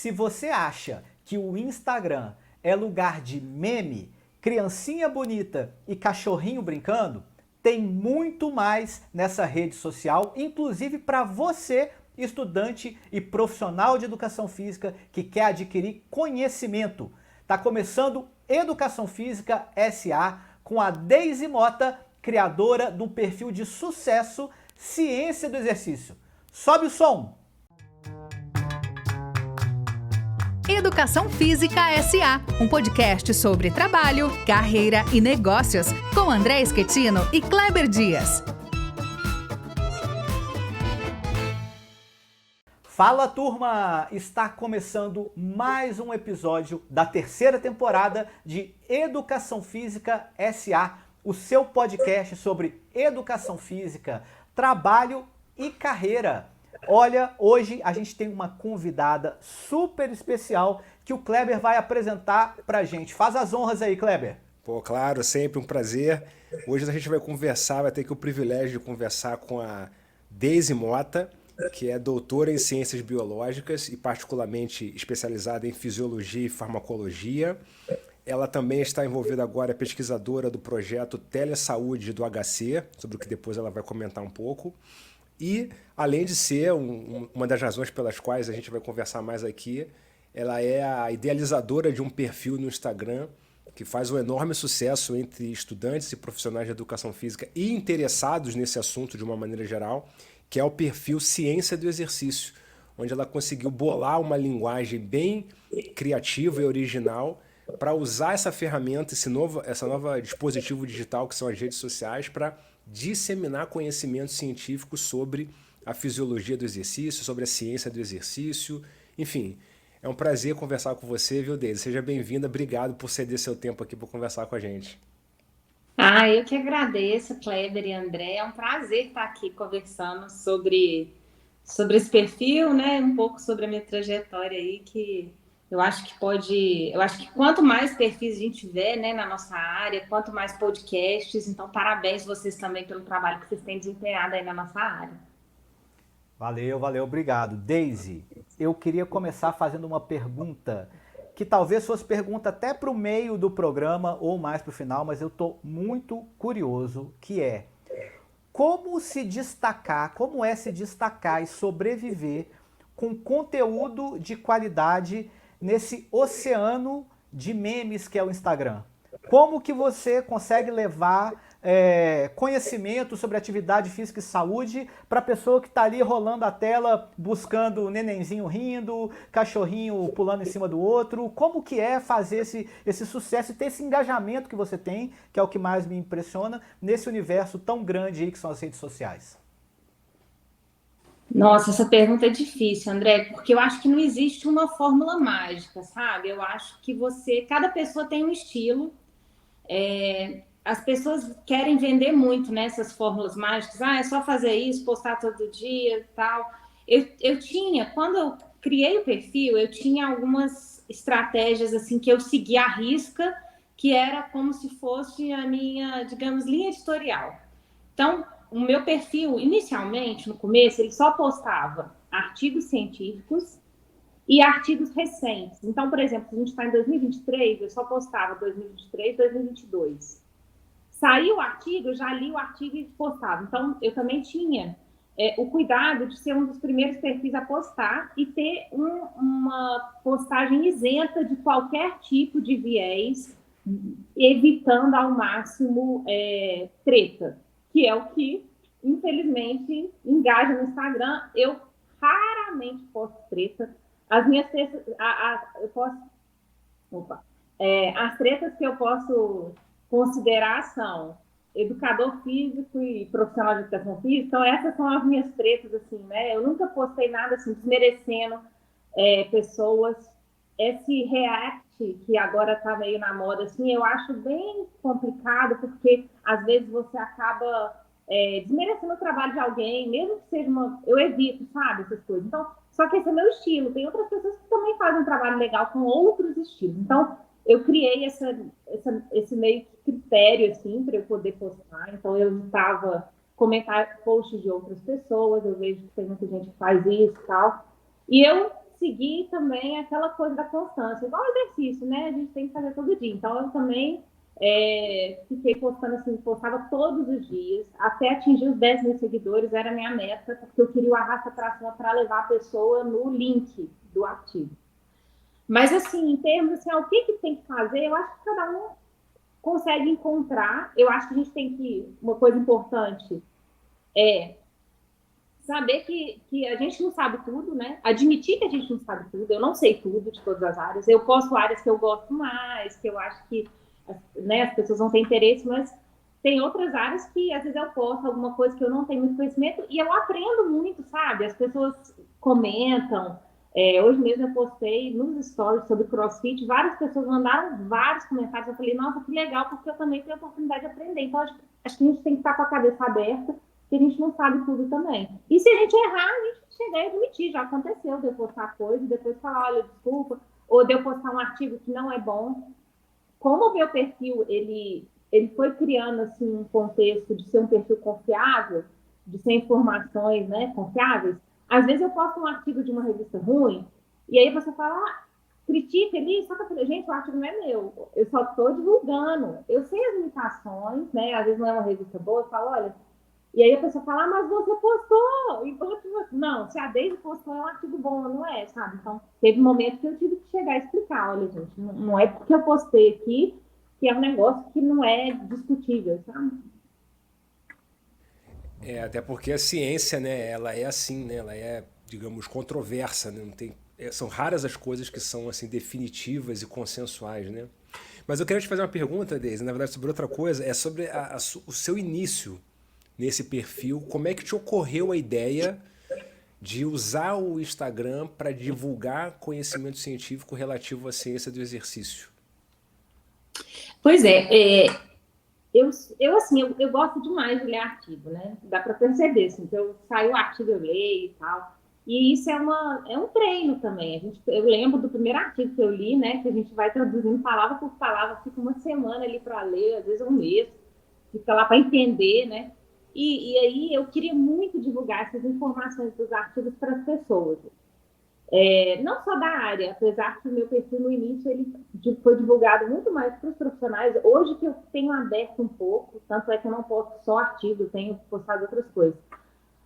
Se você acha que o Instagram é lugar de meme, criancinha bonita e cachorrinho brincando, tem muito mais nessa rede social, inclusive para você, estudante e profissional de educação física que quer adquirir conhecimento. Está começando Educação Física SA com a Deise Mota, criadora de um perfil de sucesso Ciência do Exercício. Sobe o som! Educação Física SA, um podcast sobre trabalho, carreira e negócios, com André Schettino e Kleber Dias. Fala, turma! Está começando mais um episódio da terceira temporada de Educação Física SA, o seu podcast sobre educação física, trabalho e carreira. Olha, hoje a gente tem uma convidada super especial que o Kleber vai apresentar pra gente. Faz as honras aí, Kleber. Pô, claro, sempre um prazer. Hoje a gente vai conversar, vai ter aqui o privilégio de conversar com a Deise Mota, que é doutora em Ciências Biológicas e particularmente especializada em Fisiologia e Farmacologia. Ela também está envolvida agora, é pesquisadora do projeto Telesaúde do HC, sobre o que depois ela vai comentar um pouco. E, além de ser uma das razões pelas quais a gente vai conversar mais aqui, ela é a idealizadora de um perfil no Instagram que faz um enorme sucesso entre estudantes e profissionais de educação física e interessados nesse assunto de uma maneira geral, que é o perfil Ciência do Exercício, onde ela conseguiu bolar uma linguagem bem criativa e original para usar essa ferramenta, esse novo dispositivo digital que são as redes sociais, para disseminar conhecimento científico sobre a fisiologia do exercício, sobre a ciência do exercício. Enfim, é um prazer conversar com você, viu, Deise? Seja bem-vinda, obrigado por ceder seu tempo aqui para conversar com a gente. Eu que agradeço, Kleber e André. É um prazer estar aqui conversando sobre esse perfil, né? Um pouco sobre a minha trajetória aí, que eu acho que quanto mais perfis a gente tiver, né, na nossa área, quanto mais podcasts, então parabéns vocês também pelo trabalho que vocês têm desempenhado aí na nossa área. Valeu, obrigado. Deise, eu queria começar fazendo uma pergunta, que talvez fosse pergunta até para o meio do programa ou mais para o final, mas eu estou muito curioso, que é como se destacar e sobreviver com conteúdo de qualidade nesse oceano de memes que é o Instagram. Como que você consegue levar conhecimento sobre atividade física e saúde para a pessoa que está ali rolando a tela, buscando o nenenzinho rindo, cachorrinho pulando em cima do outro? Como que é fazer esse sucesso e ter esse engajamento que você tem, que é o que mais me impressiona, nesse universo tão grande aí que são as redes sociais? Nossa, essa pergunta é difícil, André, porque eu acho que não existe uma fórmula mágica, sabe? Eu acho que cada pessoa tem um estilo. As pessoas querem vender muito nessas fórmulas mágicas. É só fazer isso, postar todo dia e tal. Quando eu criei o perfil, eu tinha algumas estratégias assim que eu seguia à risca, que era como se fosse a minha, digamos, linha editorial. Então, o meu perfil, inicialmente, no começo, ele só postava artigos científicos e artigos recentes. Então, por exemplo, se a gente está em 2023, eu só postava 2023, 2022. Saiu o artigo, eu já li o artigo e postava. Então, eu também tinha o cuidado de ser um dos primeiros perfis a postar e ter uma postagem isenta de qualquer tipo de viés, evitando ao máximo treta, que é o que, infelizmente, engaja no Instagram. Eu raramente posto treta. As minhas tretas, as tretas que eu posso considerar são educador físico e profissional de educação física. Então, essas são as minhas tretas, assim, né? Eu nunca postei nada assim, desmerecendo pessoas. Esse react, que agora tá meio na moda, assim, eu acho bem complicado, porque às vezes você acaba desmerecendo o trabalho de alguém, mesmo que seja eu evito, sabe, essas coisas. Então, só que esse é meu estilo. Tem outras pessoas que também fazem um trabalho legal com outros estilos. Então, eu criei esse meio que critério, assim, para eu poder postar. Então, eu evitava comentar posts de outras pessoas. Eu vejo que tem muita gente que faz isso e tal. E eu seguir também aquela coisa da constância, igual exercício, né? A gente tem que fazer todo dia. Então, eu também fiquei postando assim, postava todos os dias, até atingir os 10 mil seguidores, era a minha meta, porque eu queria o arrasta pra cima para levar a pessoa no link do artigo. Mas, assim, em termos assim, o que tem que fazer, eu acho que cada um consegue encontrar. Eu acho que a gente tem que, uma coisa importante é saber que a gente não sabe tudo, né? Admitir que a gente não sabe tudo. Eu não sei tudo de todas as áreas. Eu posto áreas que eu gosto mais, que eu acho que, né, as pessoas vão ter interesse, mas tem outras áreas que às vezes eu posto alguma coisa que eu não tenho muito conhecimento e eu aprendo muito, sabe? As pessoas comentam. Hoje mesmo eu postei nos stories sobre CrossFit, várias pessoas mandaram vários comentários. Eu falei, nossa, que legal, porque eu também tenho a oportunidade de aprender. Então, acho que a gente tem que estar com a cabeça aberta, que a gente não sabe tudo também. E se a gente errar, a gente chegar e admitir. Já aconteceu de eu postar coisa e depois falar, olha, desculpa, ou de eu postar um artigo que não é bom. Como o meu perfil, ele foi criando assim, um contexto de ser um perfil confiável, de ser informações, né, confiáveis, às vezes eu posto um artigo de uma revista ruim, e aí você fala, critica ali, só que eu falei, gente, o artigo não é meu, eu só estou divulgando, eu sei as limitações, né, às vezes não é uma revista boa, eu falo, olha, e aí a pessoa fala, mas você postou, não, se a Deise postou é um artigo bom, não é, sabe? Então, teve um momento que eu tive que chegar e explicar, olha, gente, não é porque eu postei aqui que é um negócio que não é discutível, sabe? Até porque a ciência, né, ela é assim, né, ela é, digamos, controversa, né, não tem, são raras as coisas que são, assim, definitivas e consensuais, né? Mas eu queria te fazer uma pergunta, Deise, na verdade, sobre outra coisa, é sobre o seu início nesse perfil, como é que te ocorreu a ideia de usar o Instagram para divulgar conhecimento científico relativo à ciência do exercício? Pois eu gosto demais de ler artigo, né? Dá para perceber, assim, que eu saio o artigo, eu leio e tal. E isso é um treino também. Eu lembro do primeiro artigo que eu li, né? Que a gente vai traduzindo palavra por palavra, fica uma semana ali para ler, às vezes um mês, fica lá para entender, né? E aí eu queria muito divulgar essas informações dos artigos para as pessoas. Não só da área, apesar que o meu perfil no início ele foi divulgado muito mais para os profissionais. Hoje que eu tenho aberto um pouco, tanto é que eu não posto só artigo, tenho postado outras coisas.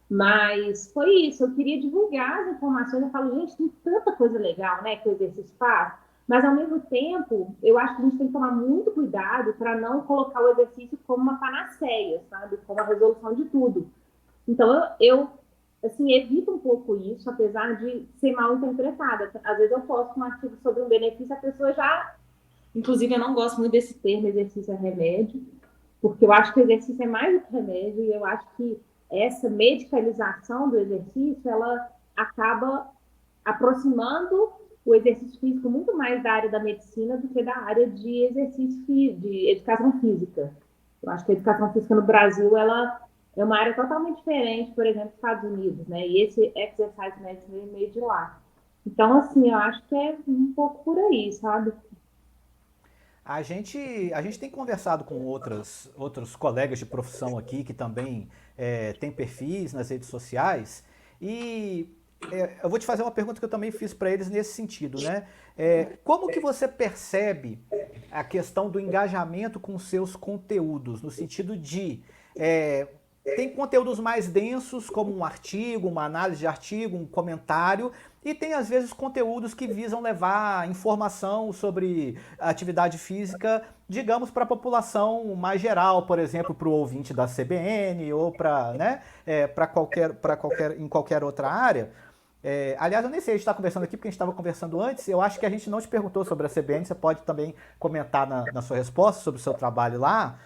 Mas foi isso, eu queria divulgar as informações. Eu falo, gente, tem tanta coisa legal, né, que o exercício faz. Mas, ao mesmo tempo, eu acho que a gente tem que tomar muito cuidado para não colocar o exercício como uma panaceia, sabe? Como a resolução de tudo. Então, eu assim, evito um pouco isso, apesar de ser mal interpretada. Às vezes eu posto um artigo sobre um benefício, a pessoa já... Inclusive, eu não gosto muito desse termo, exercício é remédio, porque eu acho que o exercício é mais do que remédio, e eu acho que essa medicalização do exercício, ela acaba aproximando o exercício físico muito mais da área da medicina do que da área de exercício, de educação física. Eu acho que a educação física no Brasil, ela é uma área totalmente diferente, por exemplo, dos Estados Unidos, né? E esse exercise medicine é meio de lá. Então, assim, eu acho que é um pouco por aí, sabe? A gente tem conversado com outros colegas de profissão aqui que também têm perfis nas redes sociais e eu vou te fazer uma pergunta que eu também fiz para eles nesse sentido, né? Como que você percebe a questão do engajamento com seus conteúdos, no sentido de tem conteúdos mais densos, como um artigo, uma análise de artigo, um comentário, e tem às vezes conteúdos que visam levar informação sobre atividade física, digamos, para a população mais geral, por exemplo, para o ouvinte da CBN ou para, né, em qualquer outra área. Aliás, eu nem sei, a gente está conversando aqui porque a gente estava conversando antes, eu acho que a gente não te perguntou sobre a CBN, você pode também comentar na sua resposta sobre o seu trabalho lá,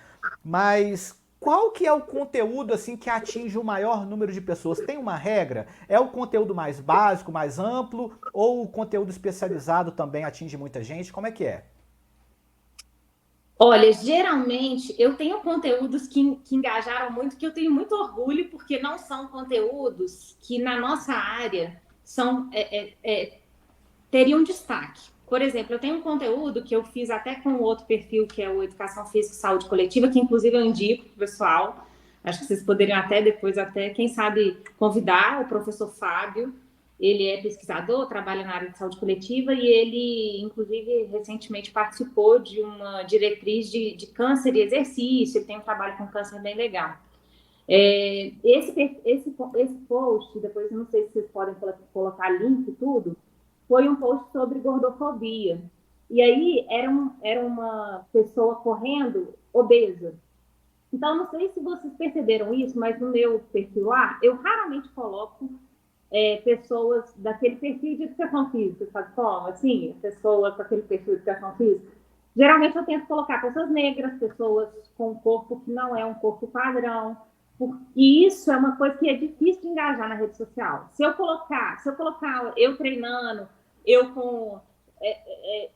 mas qual que é o conteúdo assim que atinge o maior número de pessoas? Tem uma regra? É o conteúdo mais básico, mais amplo, ou o conteúdo especializado também atinge muita gente? Como é que é? Olha, geralmente eu tenho conteúdos que engajaram muito, que eu tenho muito orgulho, porque não são conteúdos que na nossa área teriam destaque. Por exemplo, eu tenho um conteúdo que eu fiz até com outro perfil, que é o Educação Física e Saúde Coletiva, que inclusive eu indico para o pessoal. Acho que vocês poderiam até depois, quem sabe, convidar o professor Fábio. Ele é pesquisador, trabalha na área de saúde coletiva e ele, inclusive, recentemente participou de uma diretriz de câncer e exercício. Ele tem um trabalho com câncer bem legal. Esse post, depois eu não sei se vocês podem colocar link e tudo, foi um post sobre gordofobia. E aí era uma pessoa correndo obesa. Então, não sei se vocês perceberam isso, mas no meu perfil lá, eu raramente coloco pessoas daquele perfil de educação física, sabe como? Assim, pessoas com aquele perfil de educação física. Geralmente eu tento colocar pessoas negras, pessoas com um corpo que não é um corpo padrão, porque isso é uma coisa que é difícil de engajar na rede social. Se eu colocar eu treinando, eu com...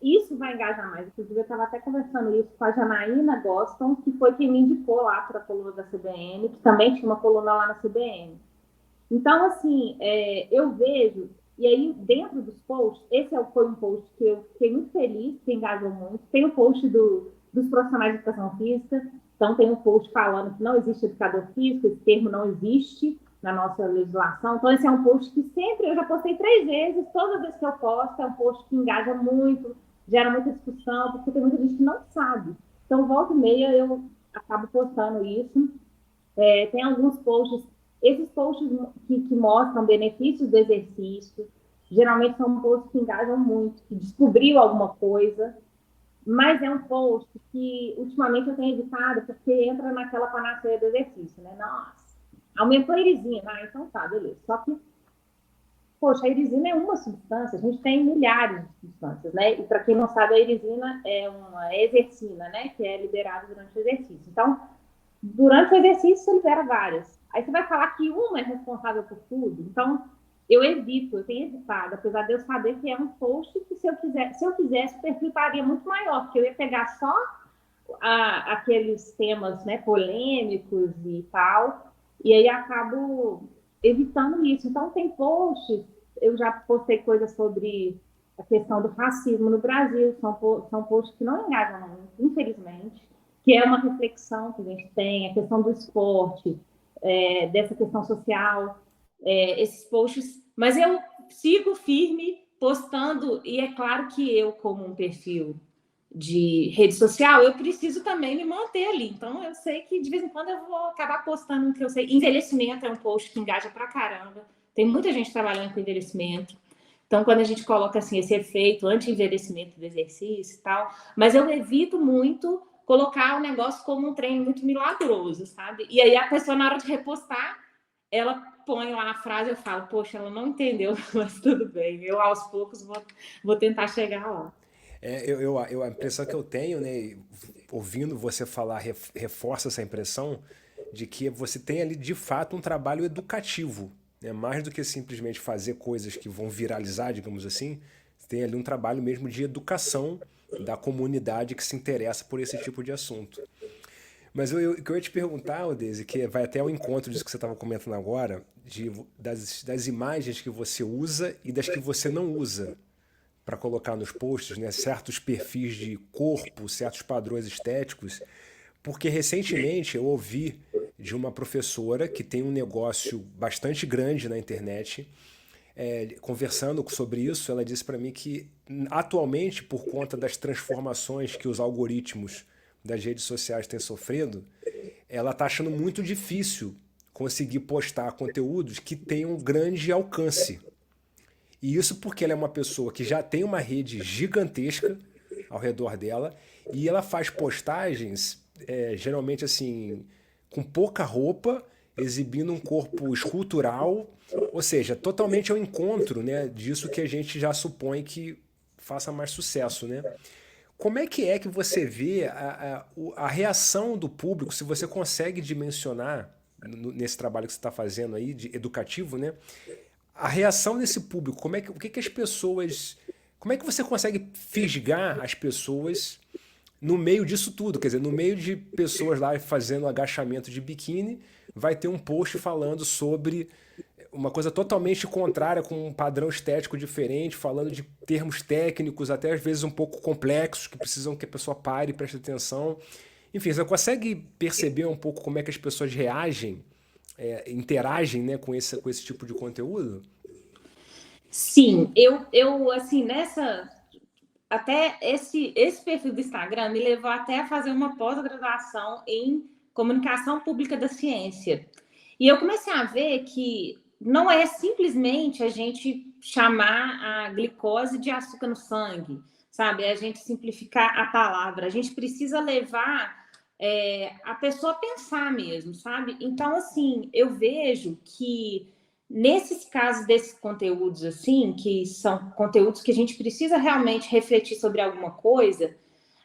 isso vai engajar mais. Inclusive, eu estava até conversando isso com a Janaína Goston, que foi quem me indicou lá para a coluna da CBN, que também tinha uma coluna lá na CBN. Então, assim, eu vejo, e aí dentro dos posts, foi um post que eu fiquei muito feliz, que engajou muito. Tem o post dos profissionais de educação física, então tem um post falando que não existe educador físico, esse termo não existe na nossa legislação. Então, esse é um post que sempre, eu já postei 3 vezes, toda vez que eu posto, é um post que engaja muito, gera muita discussão, porque tem muita gente que não sabe. Então, volta e meia, eu acabo postando isso. Tem alguns posts, esses posts que mostram benefícios do exercício, geralmente são posts que engajam muito, que descobriu alguma coisa, mas é um post que ultimamente eu tenho evitado porque entra naquela panaceia do exercício, né? Nossa, aumentou a irisina, então tá, beleza. Só que, poxa, a irisina é uma substância, a gente tem milhares de substâncias, né? E para quem não sabe, a irisina é uma exercina, né? Que é liberada durante o exercício. Então, durante o exercício, você libera várias. Aí você vai falar que uma é responsável por tudo. Então, eu tenho evitado, apesar de eu saber que é um post que se eu quisesse, o perfil estaria muito maior, porque eu ia pegar só aqueles temas, né, polêmicos e tal, e aí acabo evitando isso. Então, tem posts, eu já postei coisas sobre a questão do racismo no Brasil, são posts que não engajam muito, infelizmente, que é uma reflexão que a gente tem, a questão do esporte, dessa questão social, esses posts, mas eu sigo firme postando, e é claro que eu, como um perfil de rede social, eu preciso também me manter ali. Então, eu sei que de vez em quando eu vou acabar postando o que eu sei. Envelhecimento é um post que engaja pra caramba. Tem muita gente trabalhando com envelhecimento. Então, quando a gente coloca assim, esse efeito anti-envelhecimento do exercício e tal, mas eu evito muito colocar o negócio como um trem muito milagroso, sabe? E aí a pessoa, na hora de repostar, ela põe lá a frase, eu falo, poxa, ela não entendeu, mas tudo bem, eu aos poucos vou tentar chegar lá. A impressão que eu tenho, né, ouvindo você falar, reforça essa impressão de que você tem ali de fato um trabalho educativo, né, mais do que simplesmente fazer coisas que vão viralizar, digamos assim. Você tem ali um trabalho mesmo de educação da comunidade que se interessa por esse tipo de assunto. Mas o que eu ia te perguntar, Odese, que vai até ao encontro disso que você estava comentando agora, das imagens que você usa e das que você não usa para colocar nos posts, né, certos perfis de corpo, certos padrões estéticos, porque recentemente eu ouvi de uma professora que tem um negócio bastante grande na internet, conversando sobre isso, ela disse para mim que atualmente, por conta das transformações que os algoritmos das redes sociais têm sofrido, ela está achando muito difícil conseguir postar conteúdos que tenham um grande alcance. E isso porque ela é uma pessoa que já tem uma rede gigantesca ao redor dela e ela faz postagens, geralmente assim, com pouca roupa, exibindo um corpo escultural, ou seja, totalmente ao encontro, né, disso que a gente já supõe que faça mais sucesso, né? Como é que você vê a reação do público, se você consegue dimensionar nesse trabalho que você está fazendo aí, de educativo, né? A reação desse público, o que as pessoas... Como é que você consegue fisgar as pessoas no meio disso tudo? Quer dizer, no meio de pessoas lá fazendo agachamento de biquíni, vai ter um post falando sobre uma coisa totalmente contrária, com um padrão estético diferente, falando de termos técnicos, até às vezes um pouco complexos, que precisam que a pessoa pare e preste atenção. Enfim, você consegue perceber um pouco como é que as pessoas reagem, interagem, né, com esse tipo de conteúdo? Sim, eu assim, até esse perfil do Instagram me levou até a fazer uma pós-graduação em comunicação pública da ciência. E eu comecei a ver que não é simplesmente a gente chamar a glicose de açúcar no sangue, sabe? É a gente simplificar a palavra. A gente precisa levar a pessoa a pensar mesmo, sabe? Então, assim, eu vejo que nesses casos desses conteúdos, assim, que são conteúdos que a gente precisa realmente refletir sobre alguma coisa,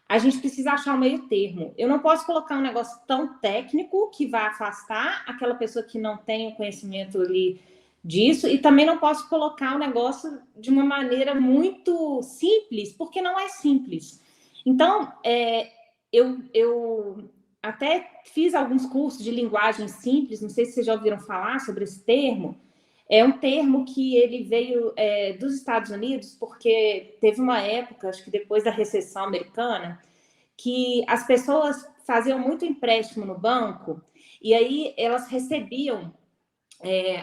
a gente precisa achar um meio termo. Eu não posso colocar um negócio tão técnico que vai afastar aquela pessoa que não tem o conhecimento ali disso, e também não posso colocar um negócio de uma maneira muito simples, porque não é simples. Então, eu até fiz alguns cursos de linguagem simples, não sei se vocês já ouviram falar sobre esse termo. É um termo que ele veio dos Estados Unidos, porque teve uma época, acho que depois da recessão americana, que as pessoas faziam muito empréstimo no banco e aí elas recebiam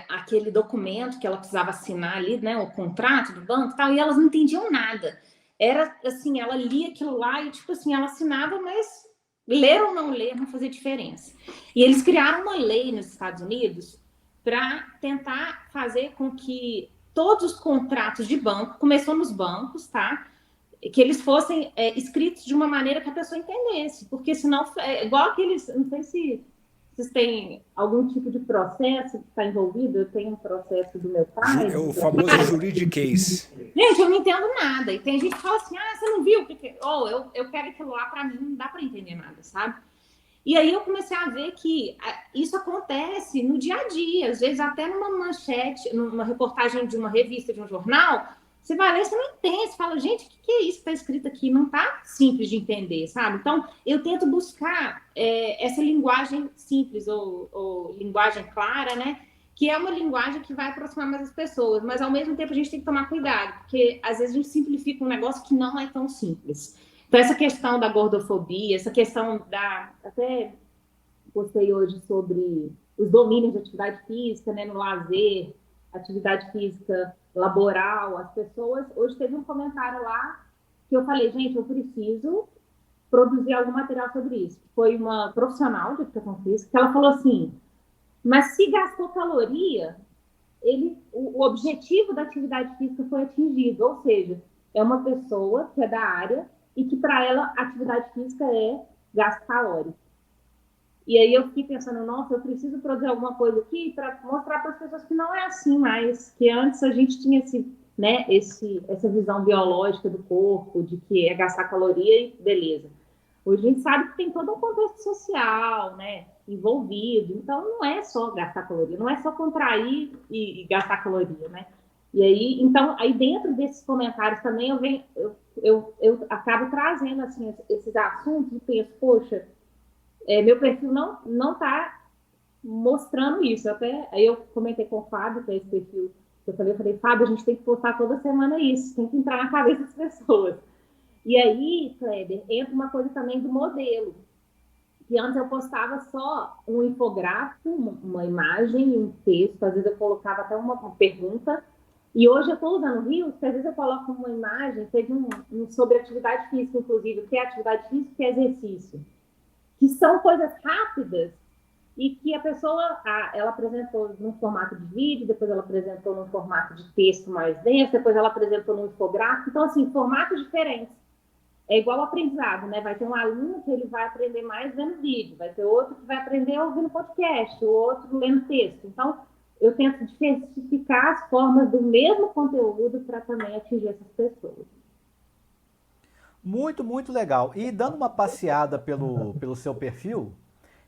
aquele documento que ela precisava assinar ali, né, o contrato do banco e tal, e elas não entendiam nada. Era assim, ela lia aquilo lá e, tipo assim, ela assinava, mas ler ou não ler não fazia diferença. E eles criaram uma lei nos Estados Unidos para tentar fazer com que todos os contratos de banco, começou nos bancos, tá? Que eles fossem escritos de uma maneira que a pessoa entendesse, porque senão, igual aqueles, não sei se vocês têm algum tipo de processo que está envolvido, eu tenho um processo do meu pai. É o famoso juridiquês. Gente, eu não entendo nada, e tem gente que fala assim, você não viu? Eu pego aquilo lá, para mim não dá para entender nada, sabe? E aí eu comecei a ver que isso acontece no dia a dia, às vezes até numa manchete, numa reportagem de uma revista, de um jornal, você vai ler, você não entende, você fala, gente, o que é isso que está escrito aqui? Não está simples de entender, sabe? Então, eu tento buscar essa linguagem simples ou linguagem clara, né? Que é uma linguagem que vai aproximar mais as pessoas, mas ao mesmo tempo a gente tem que tomar cuidado, porque às vezes a gente simplifica um negócio que não é tão simples. Então, essa questão da gordofobia, essa questão até postei hoje sobre os domínios de atividade física, né, no lazer, atividade física laboral, as pessoas... Hoje teve um comentário lá que eu falei, gente, eu preciso produzir algum material sobre isso. Foi uma profissional de educação física que ela falou assim, mas se gastou caloria, o objetivo da atividade física foi atingido, ou seja, é uma pessoa que é da área e que para ela a atividade física é gasto calórico. E aí eu fiquei pensando, nossa, eu preciso produzir alguma coisa aqui para mostrar para as pessoas que não é assim mais, que antes a gente tinha essa visão biológica do corpo, de que é gastar caloria e beleza. Hoje a gente sabe que tem todo um contexto social, né, envolvido, então não é só gastar caloria, não é só contrair e gastar caloria, né? E aí, então, aí dentro desses comentários também eu acabo trazendo assim, esses assuntos e penso, poxa, meu perfil não está mostrando isso. Aí eu comentei com o Fábio, que é esse perfil que eu falei, Fábio, a gente tem que postar toda semana isso, tem que entrar na cabeça das pessoas. E aí, Kleber, entra uma coisa também do modelo, que antes eu postava só um infográfico, uma imagem, um texto, às vezes eu colocava até uma pergunta, e hoje eu estou usando Reels, que às vezes eu coloco uma imagem, teve um sobre atividade física, inclusive, o que é atividade física e que é exercício, que são coisas rápidas e que a pessoa, ela apresentou num formato de vídeo, depois ela apresentou num formato de texto mais denso, depois ela apresentou num infográfico, então assim, formatos diferentes. É igual o aprendizado, né? Vai ter um aluno que ele vai aprender mais vendo vídeo, vai ter outro que vai aprender ouvindo podcast, o outro lendo texto. Então, eu tento diversificar as formas do mesmo conteúdo para também atingir essas pessoas. Muito, muito legal. E dando uma passeada pelo seu perfil,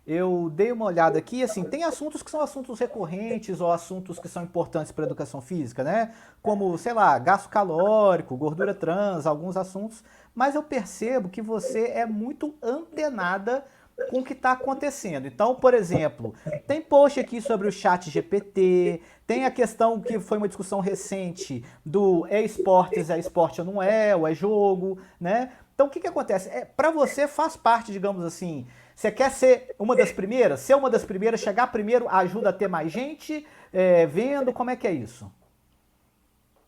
eu dei uma olhada aqui, assim, tem assuntos que são assuntos recorrentes ou assuntos que são importantes para a educação física, né? Como, sei lá, gasto calórico, gordura trans, alguns assuntos, mas eu percebo que você é muito antenada com o que está acontecendo. Então, por exemplo, tem post aqui sobre o chat GPT, tem a questão que foi uma discussão recente do esportes, é esporte ou não é, ou é jogo, né? Então, o que acontece? Para você faz parte, digamos assim, você quer ser uma das primeiras? Ser uma das primeiras, chegar primeiro ajuda a ter mais gente vendo? Como é que é isso?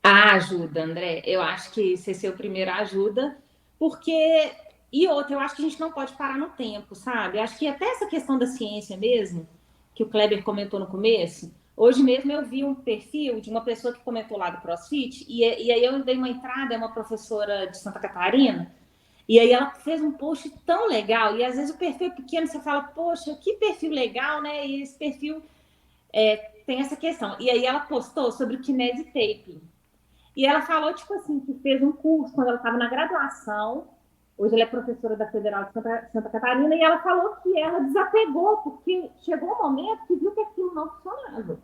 Ah, ajuda, André. Eu acho que ser o primeiro ajuda, porque. E outra, eu acho que a gente não pode parar no tempo, sabe? Eu acho que até essa questão da ciência mesmo, que o Kleber comentou no começo, hoje mesmo eu vi um perfil de uma pessoa que comentou lá do CrossFit, e aí eu dei uma entrada, é uma professora de Santa Catarina, e aí ela fez um post tão legal, e às vezes o perfil é pequeno, você fala, poxa, que perfil legal, né? E esse perfil tem essa questão. E aí ela postou sobre o kinesi taping. E ela falou, tipo assim, que fez um curso quando ela estava na graduação. Hoje ela é professora da Federal de Santa Catarina. E ela falou que ela desapegou, porque chegou um momento que viu que aquilo não funcionava.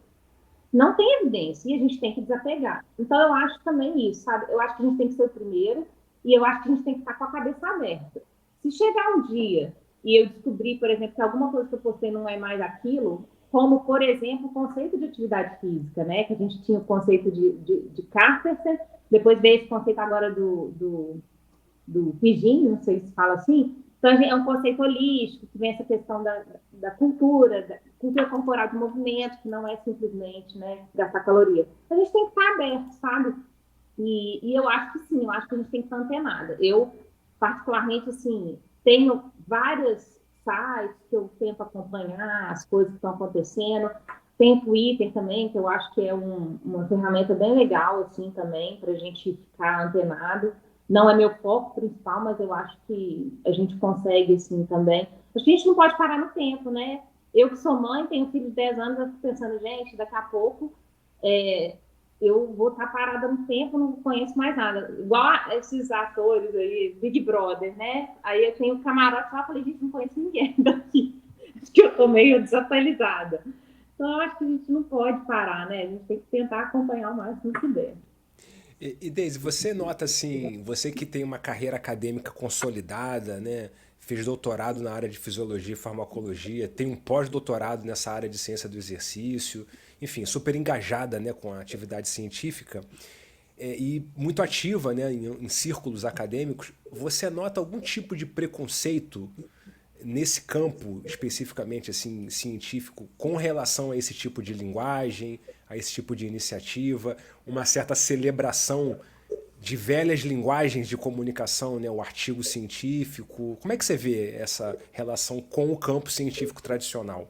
Não tem evidência e a gente tem que desapegar. Então, eu acho também isso, sabe? Eu acho que a gente tem que ser o primeiro e eu acho que a gente tem que estar com a cabeça aberta. Se chegar um dia e eu descobrir, por exemplo, que alguma coisa que eu postei não é mais aquilo, como, por exemplo, o conceito de atividade física, né? Que a gente tinha o conceito de Carpenter, depois veio esse conceito agora do Pidgin, não sei se fala assim. Então, é um conceito holístico, que vem essa questão da cultura, da cultura corporal de movimento, que não é simplesmente, né, gastar caloria. A gente tem que estar aberto, sabe? E eu acho que sim, eu acho que a gente tem que estar antenada. Eu, particularmente, assim, tenho vários sites que eu tento acompanhar as coisas que estão acontecendo. Tem Twitter também, que eu acho que é uma ferramenta bem legal, assim, também, para a gente ficar antenado. Não é meu foco principal, mas eu acho que a gente consegue, assim, também. A gente não pode parar no tempo, né? Eu que sou mãe, tenho um filho de 10 anos, eu fico pensando, gente, daqui a pouco eu vou estar parada no tempo, não conheço mais nada. Igual esses atores aí, Big Brother, né? Aí eu tenho um camarote lá, falei, gente, não conheço ninguém daqui. Acho que eu tô meio desatualizada. Então, eu acho que a gente não pode parar, né? A gente tem que tentar acompanhar o máximo que der. E Deise, você nota assim, você que tem uma carreira acadêmica consolidada, né? Fez doutorado na área de fisiologia e farmacologia, tem um pós-doutorado nessa área de ciência do exercício, enfim, super engajada, né, com a atividade científica e muito ativa, né, em círculos acadêmicos. Você nota algum tipo de preconceito nesse campo especificamente assim científico com relação a esse tipo de linguagem, a esse tipo de iniciativa, uma certa celebração de velhas linguagens de comunicação, né, o artigo científico? Como é que você vê essa relação com o campo científico tradicional?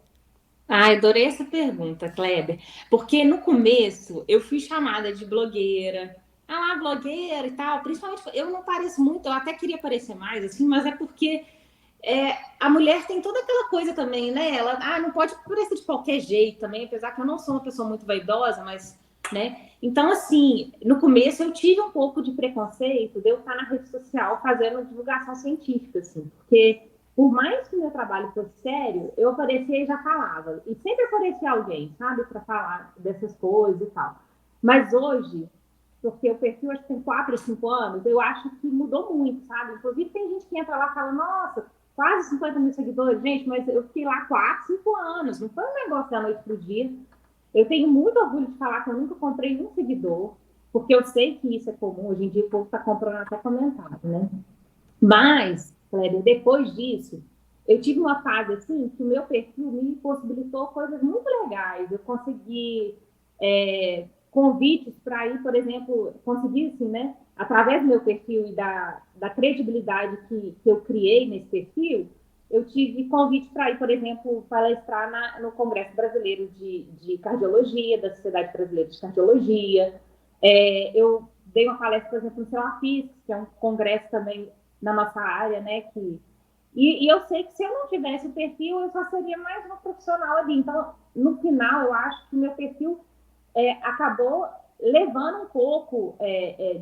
Ah, adorei essa pergunta, Kleber, porque no começo eu fui chamada de blogueira. Ah, lá, blogueira e tal. Principalmente, eu não pareço muito, eu até queria parecer mais, assim, mas é porque a mulher tem toda aquela coisa também, né? Ela não pode parecer de qualquer jeito também, apesar que eu não sou uma pessoa muito vaidosa, mas, né? Então, assim, no começo eu tive um pouco de preconceito de eu estar na rede social fazendo divulgação científica, assim, porque por mais que o meu trabalho fosse sério, eu aparecia e já falava. E sempre aparecia alguém, sabe, para falar dessas coisas e tal. Mas hoje, porque o perfil acho que tem 4 ou 5 anos, eu acho que mudou muito, sabe? Inclusive tem gente que entra lá e fala, nossa, quase 50 mil seguidores, gente, mas eu fiquei lá 4, 5 anos, não foi um negócio da noite pro dia. Eu tenho muito orgulho de falar que eu nunca comprei um seguidor, porque eu sei que isso é comum, hoje em dia o povo está comprando até comentário, né? Mas, Kleber, depois disso, eu tive uma fase assim que o meu perfil me possibilitou coisas muito legais. Eu consegui convites para ir, por exemplo, consegui assim, né? Através do meu perfil e da credibilidade que eu criei nesse perfil, eu tive convite para ir, por exemplo, palestrar no Congresso Brasileiro de Cardiologia, da Sociedade Brasileira de Cardiologia. Eu dei uma palestra, por exemplo, no CELAFIS, que é um congresso também na nossa área, né? E eu sei que se eu não tivesse o perfil, eu só seria mais uma profissional ali. Então, no final, eu acho que o meu perfil acabou levando um pouco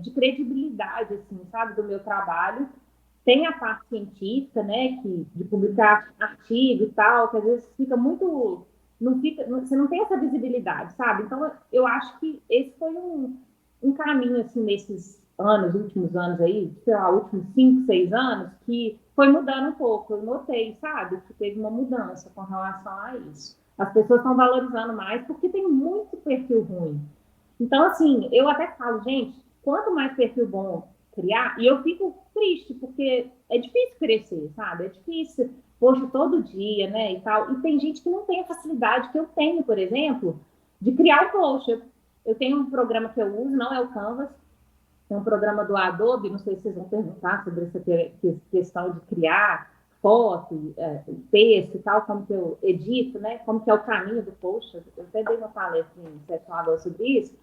de credibilidade, assim, sabe, do meu trabalho. Tem a parte científica, né, de publicar artigo e tal, que às vezes fica muito... você não tem essa visibilidade, sabe? Então, eu acho que esse foi um caminho, assim, nesses últimos anos aí, sei lá, últimos 5, 6 anos, que foi mudando um pouco. Eu notei, sabe, que teve uma mudança com relação a isso. As pessoas estão valorizando mais porque tem muito perfil ruim. Então, assim, eu até falo, gente, quanto mais perfil bom criar, e eu fico triste, porque é difícil crescer, sabe? É difícil, poxa, todo dia, né, e tal. E tem gente que não tem a facilidade que eu tenho, por exemplo, de criar um post. Eu tenho um programa que eu uso, não é o Canvas, é um programa do Adobe, não sei se vocês vão perguntar sobre essa questão de criar foto, texto e tal, como que eu edito, né? Como que é o caminho do post. Eu até dei uma palestra em Sete Lagoas sobre isso,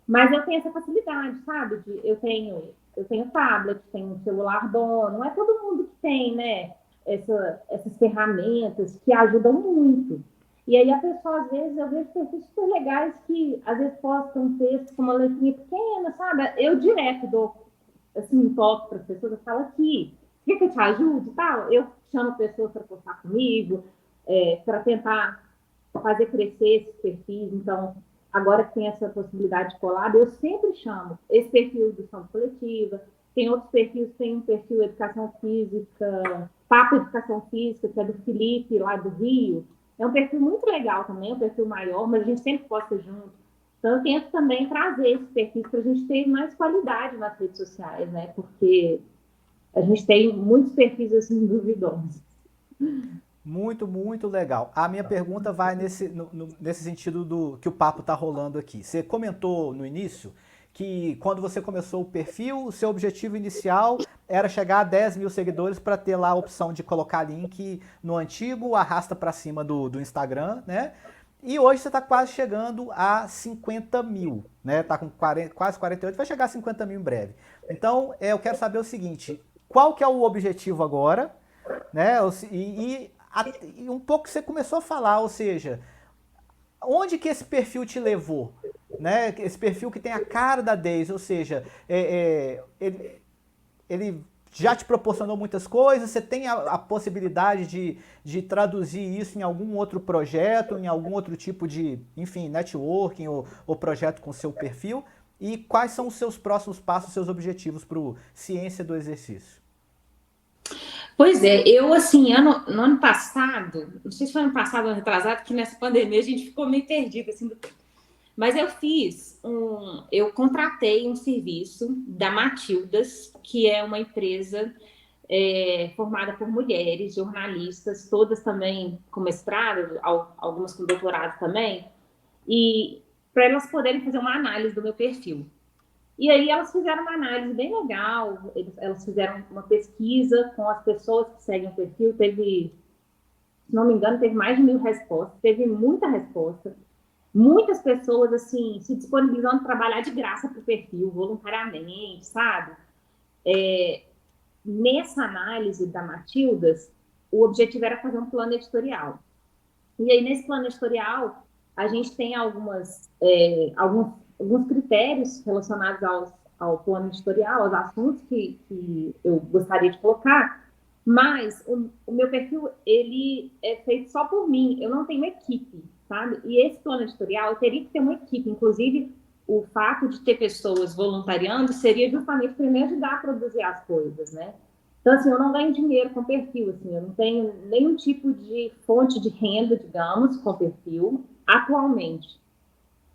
mas eu tenho essa facilidade, sabe? Eu tenho tablet, tenho um celular bom, não é todo mundo que tem, né? Essas ferramentas que ajudam muito. E aí a pessoa, às vezes, eu vejo perfis super legais que, às vezes, postam um texto com uma letrinha pequena, sabe? Eu direto dou, assim, um toque para as pessoas, eu falo aqui, quer que eu te ajude e tal? Eu chamo pessoas para postar comigo, para tentar fazer crescer esses perfis. Então, agora que tem essa possibilidade de collab, eu sempre chamo esse perfil do Som Coletiva, tem outros perfis, tem um perfil Educação Física, Papo Educação Física, que é do Felipe, lá do Rio. É um perfil muito legal também, é um perfil maior, mas a gente sempre posta junto. Então, eu tento também trazer esses perfis para a gente ter mais qualidade nas redes sociais, né? Porque a gente tem muitos perfis assim duvidosos. Muito, muito legal. A minha pergunta vai nesse sentido do que o papo está rolando aqui. Você comentou no início que quando você começou o perfil, o seu objetivo inicial era chegar a 10 mil seguidores para ter lá a opção de colocar link no antigo, arrasta para cima do Instagram, né? E hoje você está quase chegando a 50 mil, né? Está com quase 48, vai chegar a 50 mil em breve. Então, eu quero saber o seguinte, qual que é o objetivo agora, né? E um pouco que você começou a falar, ou seja, onde que esse perfil te levou? Né? Esse perfil que tem a cara da Daisy, ou seja, ele já te proporcionou muitas coisas, você tem a possibilidade de traduzir isso em algum outro projeto, em algum outro tipo de, enfim, networking ou projeto com seu perfil? E quais são os seus próximos passos, seus objetivos para o Ciência do Exercício? Pois é, eu assim, no ano passado, não sei se foi ano passado ou ano retrasado, que nessa pandemia a gente ficou meio perdido, assim, mas eu contratei um serviço da Matildas, que é uma empresa formada por mulheres, jornalistas, todas também com mestrado, algumas com doutorado também, e para elas poderem fazer uma análise do meu perfil. E aí elas fizeram uma análise bem legal, elas fizeram uma pesquisa com as pessoas que seguem o perfil, se não me engano, teve mais de 1.000 respostas, teve muita resposta, muitas pessoas, assim, se disponibilizando a trabalhar de graça para o perfil, voluntariamente, sabe? Nessa análise da Matildas, o objetivo era fazer um plano editorial. E aí, nesse plano editorial, a gente tem alguns critérios relacionados ao plano editorial, aos assuntos que eu gostaria de colocar, mas o meu perfil, ele é feito só por mim, eu não tenho equipe, sabe? E esse plano editorial, eu teria que ter uma equipe, inclusive o fato de ter pessoas voluntariando seria justamente para me ajudar a produzir as coisas, né? Então, assim, eu não ganho dinheiro com perfil, assim, eu não tenho nenhum tipo de fonte de renda, digamos, com perfil, atualmente.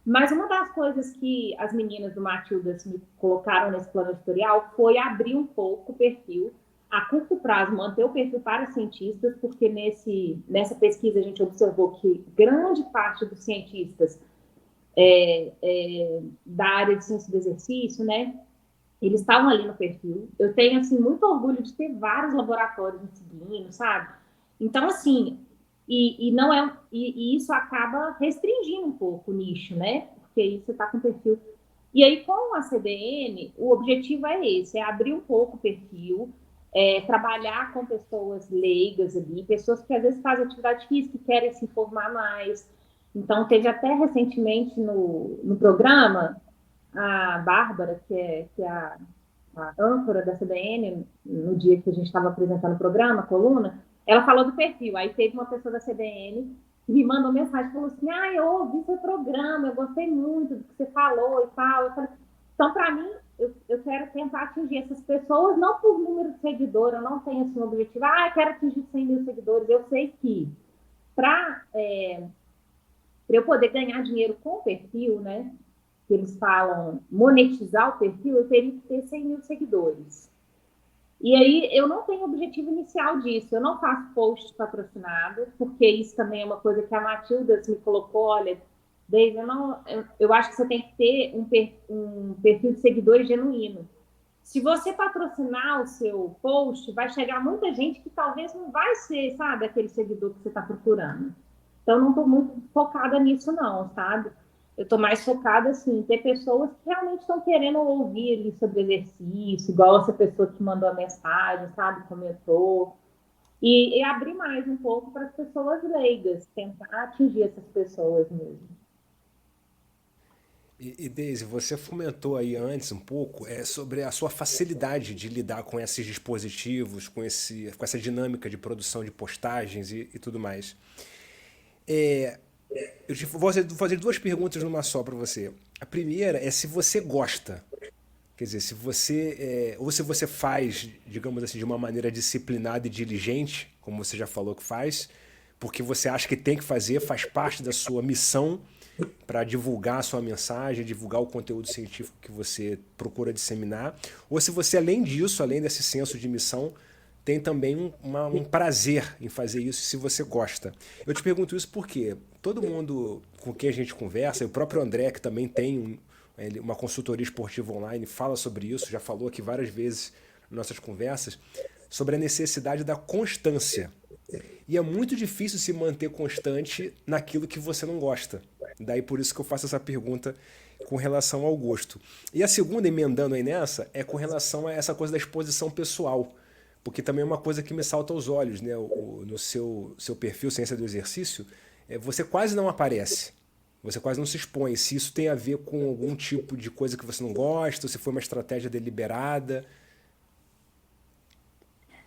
Mas uma das coisas que as meninas do Matildas me colocaram nesse plano editorial foi abrir um pouco o perfil, a curto prazo, manter o perfil para cientistas, porque nessa pesquisa a gente observou que grande parte dos cientistas da área de ciência do exercício, né, eles estavam ali no perfil. Eu tenho, assim, muito orgulho de ter vários laboratórios me seguindo, sabe? Então, assim, e isso acaba restringindo um pouco o nicho, né? Porque aí você está com perfil. E aí, com a CBN, o objetivo é esse, é abrir um pouco o perfil, trabalhar com pessoas leigas ali, pessoas que às vezes fazem atividade física e querem se informar mais. Então, teve até recentemente no programa a Bárbara, que é a âncora da CBN, no dia que a gente estava apresentando o programa, a coluna, ela falou do perfil. Aí teve uma pessoa da CBN que me mandou mensagem, falou assim, eu ouvi seu programa, eu gostei muito do que você falou e tal. Eu falei, então, para mim, eu quero tentar atingir essas pessoas, não por número de seguidores, eu não tenho assim, um objetivo, eu quero atingir 100 mil seguidores. Eu sei que para eu poder ganhar dinheiro com o perfil, né, que eles falam monetizar o perfil, eu teria que ter 100 mil seguidores. E aí eu não tenho objetivo inicial disso, eu não faço post patrocinado, porque isso também é uma coisa que a Matildas me colocou, olha, Desde eu acho que você tem que ter um perfil de seguidores genuíno. Se você patrocinar o seu post, vai chegar muita gente que talvez não vai ser, sabe, aquele seguidor que você está procurando. Então, não estou muito focada nisso, não, sabe? Eu estou mais focada, assim, em ter pessoas que realmente estão querendo ouvir ali sobre exercício, igual essa pessoa que mandou a mensagem, sabe, comentou. E abrir mais um pouco para as pessoas leigas, tentar atingir essas pessoas mesmo. E Deise, você fomentou aí antes um pouco sobre a sua facilidade de lidar com esses dispositivos, com essa dinâmica de produção de postagens e tudo mais. Eu vou fazer duas perguntas numa só para você. A primeira é se você gosta. Quer dizer, se você ou se você faz, digamos assim, de uma maneira disciplinada e diligente, como você já falou que faz, porque você acha que tem que fazer, faz parte da sua missão para divulgar a sua mensagem, divulgar o conteúdo científico que você procura disseminar, ou se você, além disso, além desse senso de missão, tem também um prazer em fazer isso se você gosta. Eu te pergunto isso porque todo mundo com quem a gente conversa, e o próprio André, que também tem uma consultoria esportiva online, fala sobre isso, já falou aqui várias vezes nas nossas conversas, sobre a necessidade da constância. E é muito difícil se manter constante naquilo que você não gosta. Daí por isso que eu faço essa pergunta com relação ao gosto. E a segunda, emendando aí nessa, é com relação a essa coisa da exposição pessoal. Porque também é uma coisa que me salta aos olhos, né? No seu perfil Ciência do Exercício, você quase não aparece. Você quase não se expõe. Se isso tem a ver com algum tipo de coisa que você não gosta, ou se foi uma estratégia deliberada.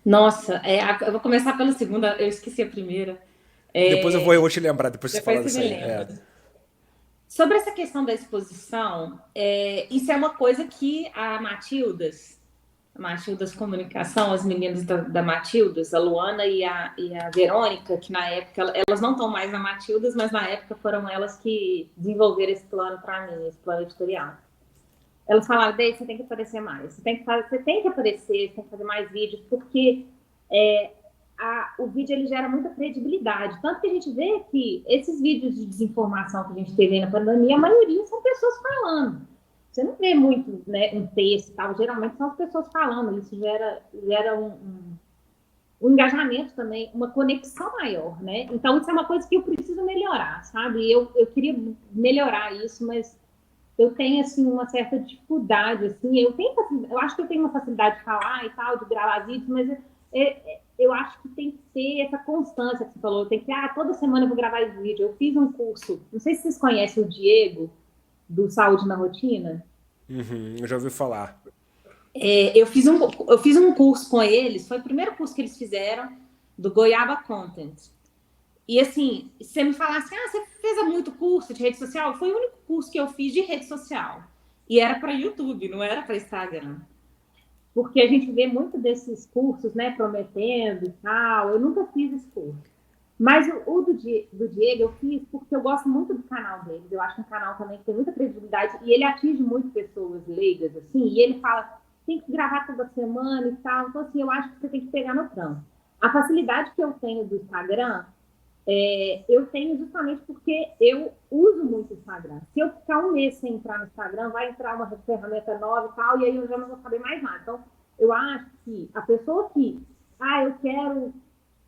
Nossa, eu vou começar pela segunda, eu esqueci a primeira. Depois eu vou te lembrar, depois de você Depois falar você disso me aí. lembra. Sobre essa questão da exposição, isso é uma coisa que a Matildas Comunicação, as meninas da Matildas, a Luana e a Verônica, que na época, elas não estão mais na Matildas, mas na época foram elas que desenvolveram esse plano para mim, esse plano editorial. Elas falaram, Deise, você tem que aparecer mais, você tem que aparecer, você tem que fazer mais vídeos, porque o vídeo ele gera muita credibilidade. Tanto que a gente vê que esses vídeos de desinformação que a gente teve aí na pandemia, a maioria são pessoas falando. Você não vê muito, né, um texto e tal, geralmente são as pessoas falando, isso gera um engajamento também, uma conexão maior, né? Então, isso é uma coisa que eu preciso melhorar, sabe? Eu queria melhorar isso, mas eu tenho, assim, uma certa dificuldade, assim, eu acho que eu tenho uma facilidade de falar e tal, de gravar vídeos, mas eu acho que tem que ter essa constância que você falou, tem que toda semana eu vou gravar esse vídeo. Eu fiz um curso, não sei se vocês conhecem o Diego, do Saúde na Rotina. Eu já ouvi falar. Eu fiz um curso com eles, foi o primeiro curso que eles fizeram, do Goiaba Content. E assim, se você me falasse, você fez muito curso de rede social? Foi o único curso que eu fiz de rede social. E era para YouTube, não era para Instagram. Porque a gente vê muito desses cursos, né, prometendo e tal. Eu nunca fiz esse curso. Mas o do Diego eu fiz porque eu gosto muito do canal deles. Eu acho um canal também que tem muita credibilidade e ele atinge muito pessoas leigas, assim. E ele fala, tem que gravar toda semana e tal. Então, assim, eu acho que você tem que pegar no tranco. A facilidade que eu tenho do Instagram, eu tenho justamente porque eu uso muito o Instagram. Se eu ficar um mês sem entrar no Instagram, vai entrar uma ferramenta nova e tal, e aí eu já não vou saber mais nada. Então, eu acho que a pessoa que,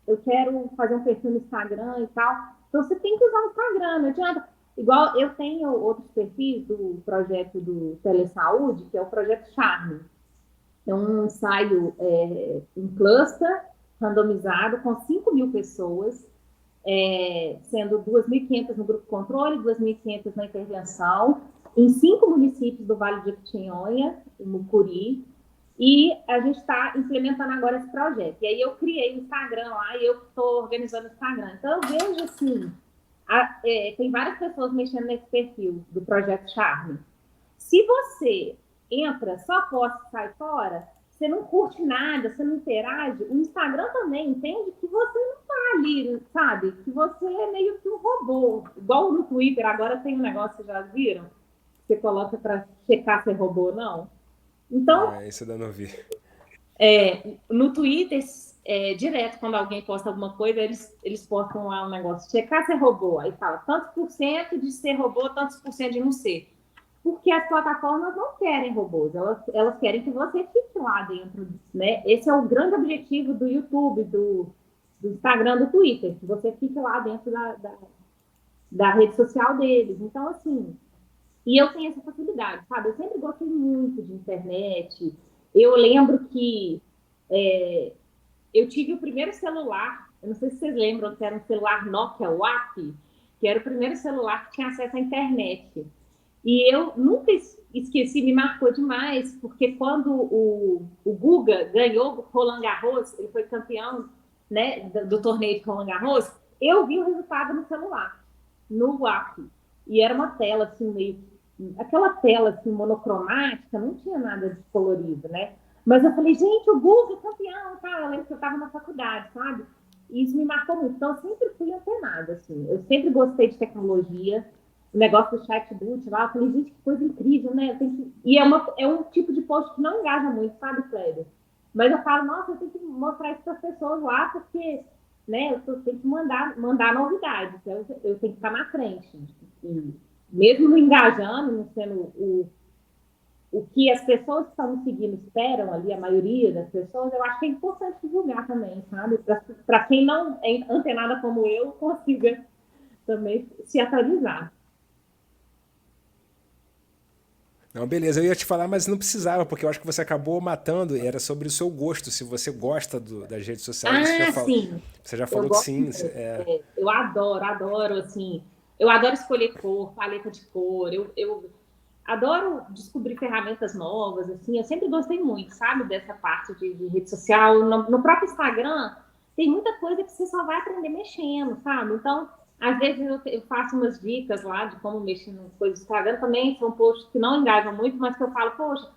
eu quero fazer um perfil no Instagram e tal, então você tem que usar o Instagram, não adianta. Igual eu tenho outros perfis do projeto do Telesaúde, que é o projeto Charme. É um ensaio em cluster, randomizado, com 5.000 pessoas, sendo 2.500 no grupo controle, 2.500 na intervenção, em 5 municípios do Vale de Jequitinhonha, em Mucuri, e a gente está implementando agora esse projeto. E aí eu criei o Instagram lá e eu estou organizando o Instagram. Então eu vejo assim, tem várias pessoas mexendo nesse perfil do Projeto Charme. Se você entra, só posta e sai fora, você não curte nada, você não interage, o Instagram também entende que você não está ali, sabe? Que você é meio que um robô. Igual no Twitter, agora tem um negócio, vocês já viram? Você coloca para checar se é robô ou não. Então, isso eu não vi. No Twitter, direto, quando alguém posta alguma coisa, eles postam lá um negócio, checar se é robô, aí fala tantos por cento de ser robô, tantos por cento de não ser. Porque as plataformas não querem robôs, elas querem que você fique lá dentro, né? Esse é o grande objetivo do YouTube, do Instagram, do Twitter, que você fique lá dentro da rede social deles. Então, assim, e eu tenho essa facilidade, sabe? Eu sempre gostei muito de internet. Eu lembro que eu tive o primeiro celular, eu não sei se vocês lembram, que era um celular Nokia WAP, que era o primeiro celular que tinha acesso à internet. E eu nunca esqueci, me marcou demais, porque quando o Guga ganhou o Roland Garros, ele foi campeão, né, do torneio de Roland Garros, eu vi o resultado no celular, no WAP. E era uma tela assim, meio. Aquela tela assim, monocromática, não tinha nada de colorido, né? Mas eu falei, gente, o Guga é campeão, tá? Eu lembro que eu estava na faculdade, sabe? E isso me marcou muito. Então, eu sempre fui antenada, assim. Eu sempre gostei de tecnologia. O negócio do chatbot lá, eu falei, gente, que coisa incrível, né? E é um tipo de post que não engaja muito, sabe, Kleber? Mas eu falo, nossa, eu tenho que mostrar isso para as pessoas lá, porque, né, eu tenho que mandar novidades. Eu tenho que estar na frente. E mesmo não engajando, não sendo o que as pessoas que estão me seguindo esperam ali, a maioria das pessoas, eu acho que é importante divulgar também, sabe? Para quem não é antenada como eu, consiga também se atualizar. Não, beleza, eu ia te falar, mas não precisava, porque eu acho que você acabou matando, era sobre o seu gosto, se você gosta das redes sociais, Sim. Você já Eu falou que gosto sim. muito. Eu adoro, assim. Eu adoro escolher cor, paleta de cor. Eu adoro descobrir ferramentas novas, assim. Eu sempre gostei muito, sabe, dessa parte de rede social. No próprio Instagram, tem muita coisa que você só vai aprender mexendo, sabe? Então, às vezes eu faço umas dicas lá de como mexer nas coisas do Instagram também. São posts que não engajam muito, mas que eu falo, poxa,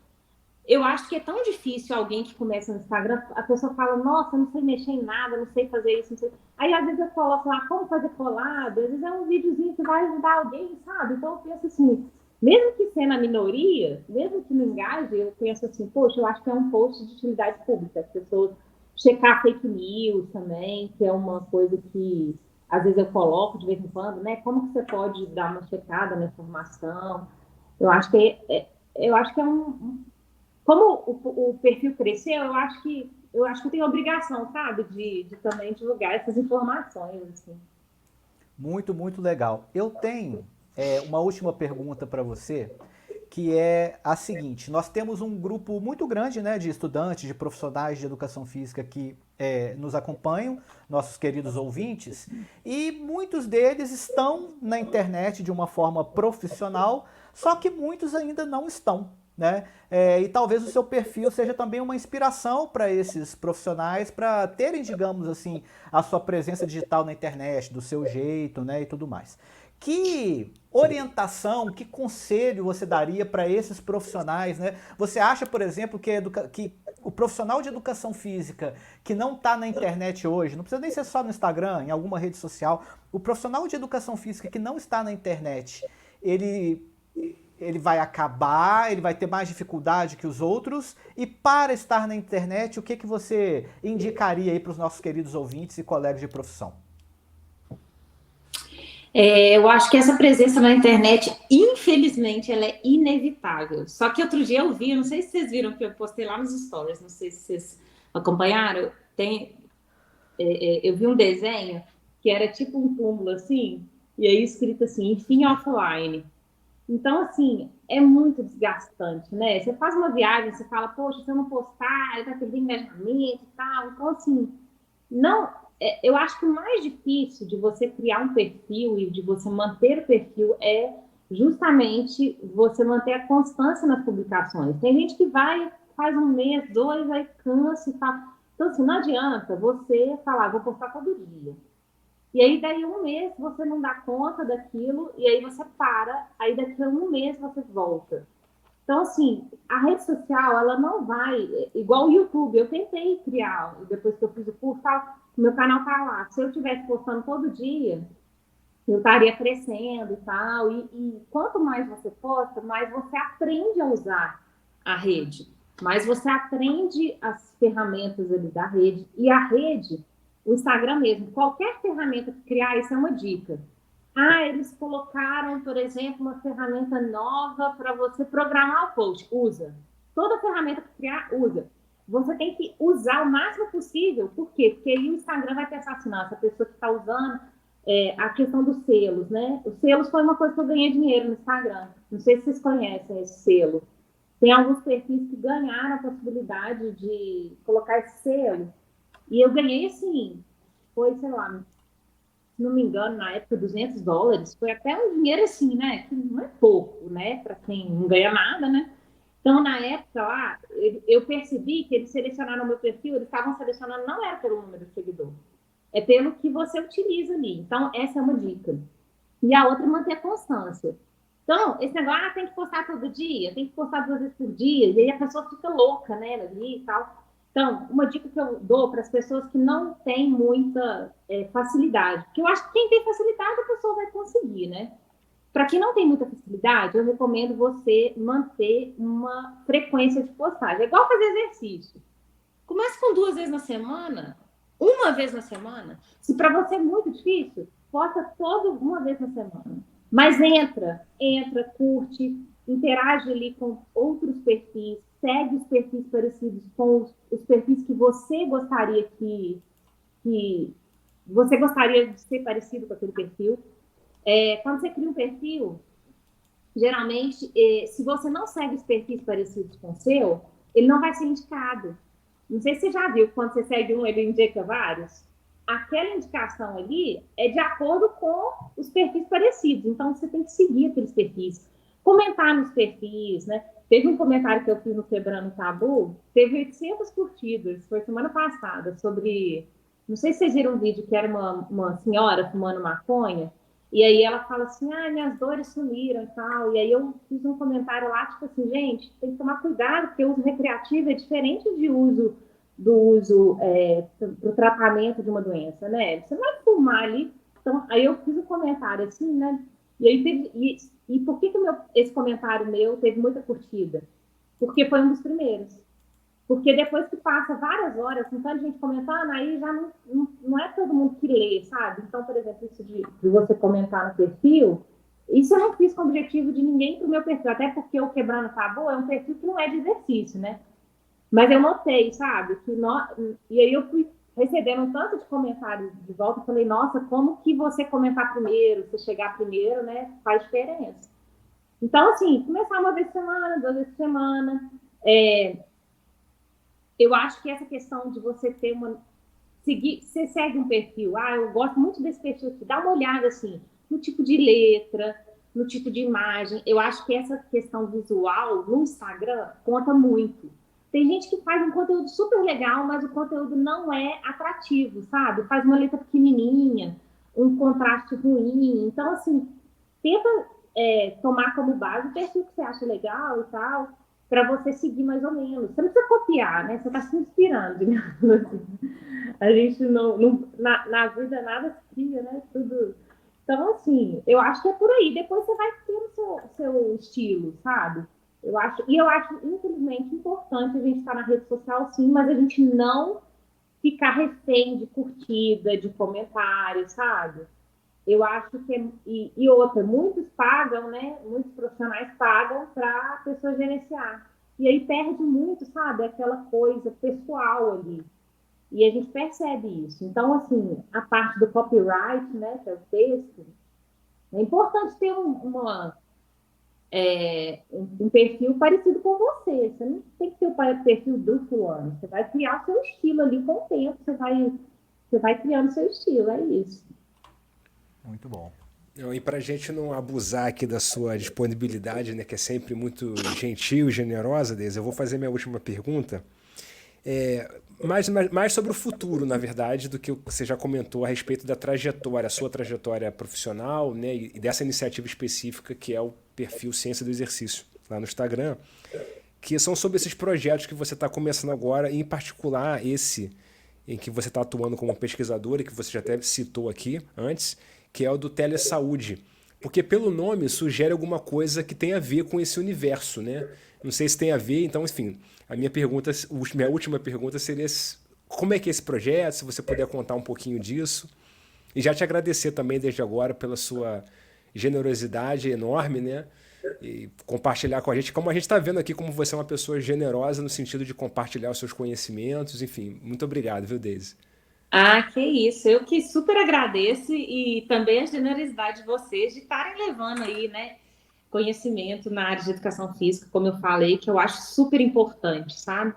eu acho que é tão difícil alguém que começa no Instagram, a pessoa fala, nossa, não sei mexer em nada, não sei fazer isso, não sei. Aí, às vezes, eu coloco lá como fazer collab, às vezes é um videozinho que vai ajudar alguém, sabe? Então, eu penso assim, mesmo que sendo a minoria, mesmo que não engaje, eu penso assim, poxa, eu acho que é um post de utilidade pública, as pessoas checar fake news também, que é uma coisa que, às vezes, eu coloco de vez em quando, né? Como que você pode dar uma checada na informação? Eu acho que é como o perfil cresceu, eu acho que eu tenho obrigação, sabe, de também divulgar essas informações. Assim. Muito, muito legal. Eu tenho uma última pergunta para você, que é a seguinte: nós temos um grupo muito grande, né, de estudantes, de profissionais de educação física que nos acompanham, nossos queridos ouvintes, e muitos deles estão na internet de uma forma profissional, só que muitos ainda não estão. Né? E talvez o seu perfil seja também uma inspiração para esses profissionais para terem, digamos assim, a sua presença digital na internet, do seu jeito, né, e tudo mais. Que orientação, que conselho você daria para esses profissionais, né? Você acha, por exemplo, que o profissional de educação física que não está na internet hoje, não precisa nem ser só no Instagram, em alguma rede social, o profissional de educação física que não está na internet, ele vai acabar, ele vai ter mais dificuldade que os outros, e para estar na internet, o que você indicaria aí para os nossos queridos ouvintes e colegas de profissão? Eu acho que essa presença na internet, infelizmente, ela é inevitável. Só que outro dia eu vi, não sei se vocês viram que eu postei lá nos stories, não sei se vocês acompanharam, eu vi um desenho que era tipo um túmulo assim, e aí escrito assim, enfim offline. Então, assim, é muito desgastante, né? Você faz uma viagem, você fala, poxa, se eu não postar, vai perder engajamento e tal. Então, assim, não, eu acho que o mais difícil de você criar um perfil e de você manter o perfil é justamente você manter a constância nas publicações. Tem gente que faz um mês, dois, aí cansa e tal. Então, assim, não adianta você falar, vou postar todo dia. E aí, daí um mês, você não dá conta daquilo, e aí você para, aí daqui a um mês você volta. Então, assim, a rede social, ela não vai, igual o YouTube, eu tentei criar, depois que eu fiz o curso, o meu canal tá lá. Se eu estivesse postando todo dia, eu estaria crescendo e tal, e quanto mais você posta, mais você aprende a usar a rede. Mas você aprende as ferramentas ali da rede, e a rede, o Instagram mesmo, qualquer ferramenta que criar, isso é uma dica. Eles colocaram, por exemplo, uma ferramenta nova para você programar o post. Usa. Toda ferramenta que criar, usa. Você tem que usar o máximo possível. Por quê? Porque aí o Instagram vai pensar assim, essa pessoa que está usando a questão dos selos, né? Os selos foi uma coisa que eu ganhei dinheiro no Instagram. Não sei se vocês conhecem esse selo. Tem alguns perfis que ganharam a possibilidade de colocar esse selo. E eu ganhei, assim, foi, sei lá, se não me engano, na época, $200. Foi até um dinheiro assim, né? Que não é pouco, né? Para quem não ganha nada, né? Então, na época lá, eu percebi que eles selecionaram o meu perfil, eles estavam selecionando, não era pelo número de seguidor, é pelo que você utiliza ali. Então, essa é uma dica. E a outra é manter a constância. Então, esse negócio, tem que postar todo dia, tem que postar 2 vezes por dia, e aí a pessoa fica louca, né, ali e tal. Então, uma dica que eu dou para as pessoas que não têm muita facilidade, porque eu acho que quem tem facilidade, a pessoa vai conseguir, né? Para quem não tem muita facilidade, eu recomendo você manter uma frequência de postagem. É igual fazer exercício. Comece com 2 vezes na semana, uma vez na semana. Se para você é muito difícil, posta uma vez na semana. Mas entra, curte, interage ali com outros perfis, segue os perfis parecidos com os perfis que você gostaria que você gostaria de ser parecido com aquele perfil. Quando você cria um perfil, geralmente, se você não segue os perfis parecidos com o seu, ele não vai ser indicado. Não sei se você já viu, quando você segue um, ele indica vários. Aquela indicação ali é de acordo com os perfis parecidos. Então, você tem que seguir aqueles perfis. Comentar nos perfis, né? Teve um comentário que eu fiz no Quebrando o Tabu, teve 800 curtidas, foi semana passada, sobre... Não sei se vocês viram um vídeo que era uma senhora fumando maconha, e aí ela fala assim, minhas dores sumiram e tal. E aí eu fiz um comentário lá, tipo assim, gente, tem que tomar cuidado, porque o uso recreativo é diferente do uso para o tratamento de uma doença, né? Você não vai fumar ali. Então, aí eu fiz um comentário assim, né? E aí teve. E por que esse comentário meu teve muita curtida? Porque foi um dos primeiros. Porque depois que passa várias horas, com tanta gente comentando, aí já não é todo mundo que lê, sabe? Então, por exemplo, isso de você comentar no perfil, isso eu não fiz com o objetivo de ninguém pro meu perfil, até porque o Quebrando Tabu é um perfil que não é de exercício, né? Mas eu notei, sabe? E aí eu fui recebendo um tanto de comentários de volta, eu falei, nossa, como que você comentar primeiro, você chegar primeiro, né? Faz diferença. Então, assim, começar uma vez por semana, 2 vezes por semana, eu acho que essa questão de você ter você segue um perfil, eu gosto muito desse perfil aqui, dá uma olhada assim, no tipo de letra, no tipo de imagem. Eu acho que essa questão visual no Instagram conta muito. Tem gente que faz um conteúdo super legal, mas o conteúdo não é atrativo, sabe? Faz uma letra pequenininha, um contraste ruim. Então, assim, tenta tomar como base o perfil que você acha legal e tal, para você seguir mais ou menos. Você não precisa copiar, né? Você está se inspirando, digamos assim. A gente na vida nada se cria, né? Tudo. Então, assim, eu acho que é por aí. Depois você vai ter o seu estilo, sabe? Eu acho, infelizmente, importante a gente estar na rede social, sim, mas a gente não ficar refém de curtida, de comentário, sabe? Eu acho que e outra, muitos pagam, né? Muitos profissionais pagam para a pessoa gerenciar. E aí perde muito, sabe? Aquela coisa pessoal ali. E a gente percebe isso. Então, assim, a parte do copyright, né? Que é o texto, é importante ter um perfil parecido com você. Você não tem que ter o perfil do fulano. Você vai criar o seu estilo ali com o tempo. Você vai criando o seu estilo, é isso. Muito bom. E para a gente não abusar aqui da sua disponibilidade, né, que é sempre muito gentil e generosa, Deise, eu vou fazer minha última pergunta. Mais sobre o futuro, na verdade, do que você já comentou a respeito da trajetória, a sua trajetória profissional, né, e dessa iniciativa específica que é o perfil Ciência do Exercício, lá no Instagram, que são sobre esses projetos que você está começando agora, e em particular esse em que você está atuando como pesquisador e que você já até citou aqui antes, que é o do telesaúde. porque pelo nome sugere alguma coisa que tem a ver com esse universo, né? Não sei se tem a ver, então, enfim, minha última pergunta seria como é que é esse projeto, se você puder contar um pouquinho disso. E já te agradecer também desde agora pela sua generosidade enorme, né? E compartilhar com a gente, como a gente está vendo aqui, como você é uma pessoa generosa no sentido de compartilhar os seus conhecimentos, enfim, muito obrigado, viu, Deise? Ah, que isso. Eu que super agradeço e também a generosidade de vocês de estarem levando aí, né, conhecimento na área de educação física, como eu falei, que eu acho super importante, sabe?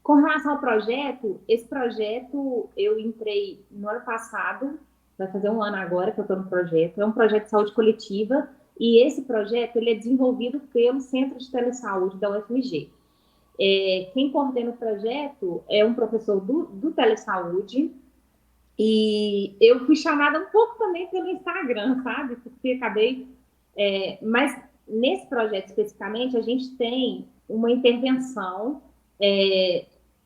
Com relação ao projeto, esse projeto eu entrei no ano passado, vai fazer um ano agora que eu estou no projeto, é um projeto de saúde coletiva e esse projeto ele é desenvolvido pelo Centro de Telesaúde da UFMG. Quem coordena o projeto é um professor do Telesaúde e eu fui chamada um pouco também pelo Instagram, sabe? Porque acabei... mas nesse projeto especificamente, a gente tem uma intervenção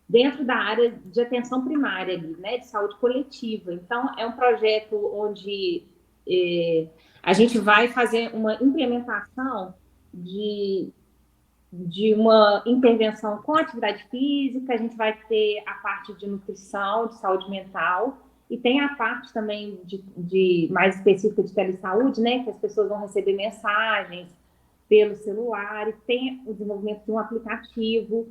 dentro da área de atenção primária, ali, né, de saúde coletiva. Então, é um projeto onde a gente vai fazer uma implementação de uma intervenção com atividade física, a gente vai ter a parte de nutrição, de saúde mental, e tem a parte também de mais específica de telesaúde, né, que as pessoas vão receber mensagens pelo celular, e tem o desenvolvimento de um aplicativo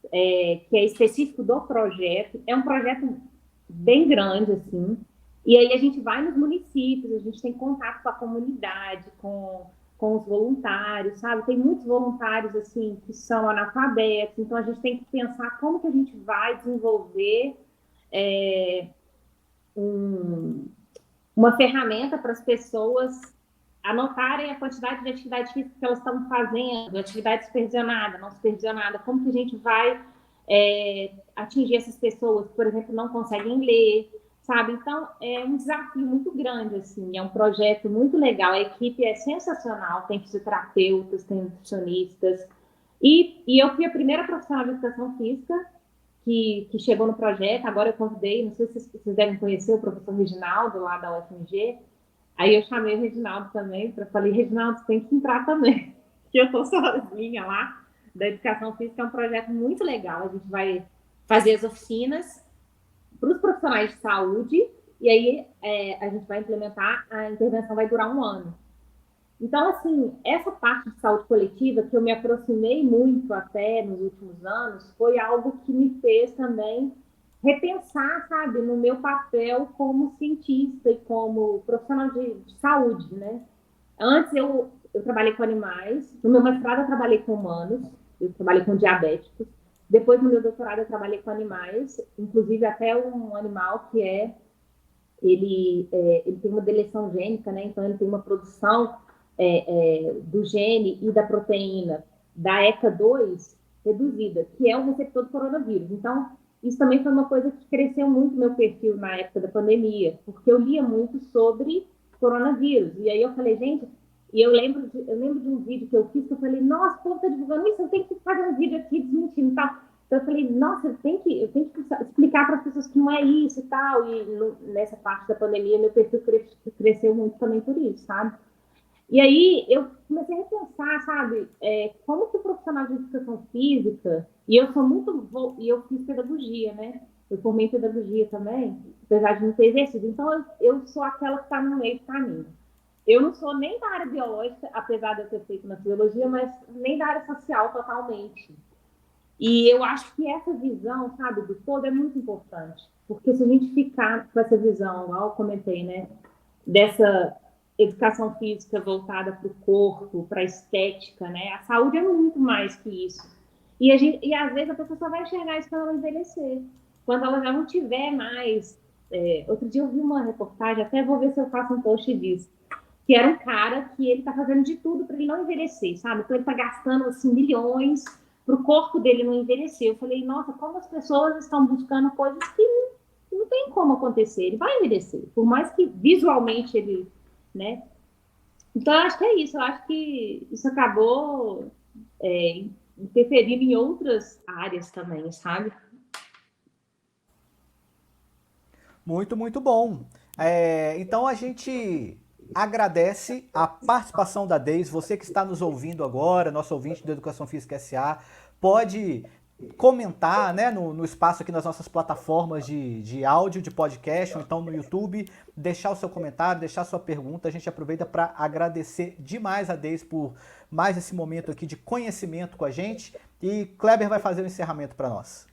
que é específico do projeto. É um projeto bem grande, assim, e aí a gente vai nos municípios, a gente tem contato com a comunidade, com os voluntários, sabe? Tem muitos voluntários, assim, que são analfabetos, então a gente tem que pensar como que a gente vai desenvolver uma ferramenta para as pessoas anotarem a quantidade de atividade física que elas estão fazendo, atividade supervisionada, não supervisionada, como que a gente vai atingir essas pessoas que, por exemplo, não conseguem ler, sabe? Então, é um desafio muito grande, assim, é um projeto muito legal, a equipe é sensacional, tem fisioterapeutas, tem nutricionistas, e eu fui a primeira profissional de educação física que chegou no projeto. Agora eu convidei, não sei se vocês devem conhecer o professor Reginaldo, lá da UFMG, aí eu chamei o Reginaldo também, falei, Reginaldo, você tem que entrar também, que eu estou sozinha lá, da educação física, é um projeto muito legal, a gente vai fazer as oficinas para os profissionais de saúde, e aí a gente vai implementar, a intervenção vai durar 1 ano. Então, assim, essa parte de saúde coletiva, que eu me aproximei muito até nos últimos anos, foi algo que me fez também repensar, sabe, no meu papel como cientista e como profissional de saúde, né? Antes eu trabalhei com animais, no meu mestrado eu trabalhei com humanos, eu trabalhei com diabéticos, depois no meu doutorado eu trabalhei com animais, inclusive até um animal que ele tem uma deleção gênica, né? Então ele tem uma produção do gene e da proteína da ECA2 reduzida, que é o receptor do coronavírus. Então, isso também foi uma coisa que cresceu muito meu perfil na época da pandemia, porque eu lia muito sobre coronavírus. E aí eu falei, gente, e eu lembro de um vídeo que eu fiz, que eu falei, nossa, o povo tá divulgando isso, eu tenho que fazer um vídeo aqui desmentindo e tal. Então eu falei, nossa, eu tenho que explicar para as pessoas que não é isso e tal. E nessa parte da pandemia, meu perfil cresceu muito também por isso, sabe? E aí eu comecei a repensar, sabe, como que o profissional de educação física, e eu fiz pedagogia, né? Eu formei em pedagogia também, apesar de não ter exercido. Então eu sou aquela que está no meio do caminho. Eu não sou nem da área biológica, apesar de eu ter feito na biologia, mas nem da área social totalmente. E eu acho que essa visão, sabe, do todo é muito importante. Porque se a gente ficar com essa visão, igual eu comentei, né, dessa educação física voltada para o corpo, para a estética, né, a saúde é muito mais que isso. E às vezes a pessoa só vai enxergar isso quando ela envelhecer. Quando ela já não tiver mais... outro dia eu vi uma reportagem, até vou ver se eu faço um post disso, que era um cara que ele tá fazendo de tudo para ele não envelhecer, sabe? Então ele tá gastando, assim, milhões para o corpo dele não envelhecer. Eu falei, nossa, como as pessoas estão buscando coisas que não tem como acontecer. Ele vai envelhecer, por mais que visualmente ele, né? Então, eu acho que é isso. Eu acho que isso acabou interferindo em outras áreas também, sabe? Muito, muito bom. Então a gente agradece a participação da Deise. Você que está nos ouvindo agora, nosso ouvinte do Educação Física S.A., pode comentar, né, no espaço aqui nas nossas plataformas de áudio, de podcast, ou então no YouTube, deixar o seu comentário, deixar a sua pergunta. A gente aproveita para agradecer demais a Deise por mais esse momento aqui de conhecimento com a gente. E Kleber vai fazer o encerramento para nós.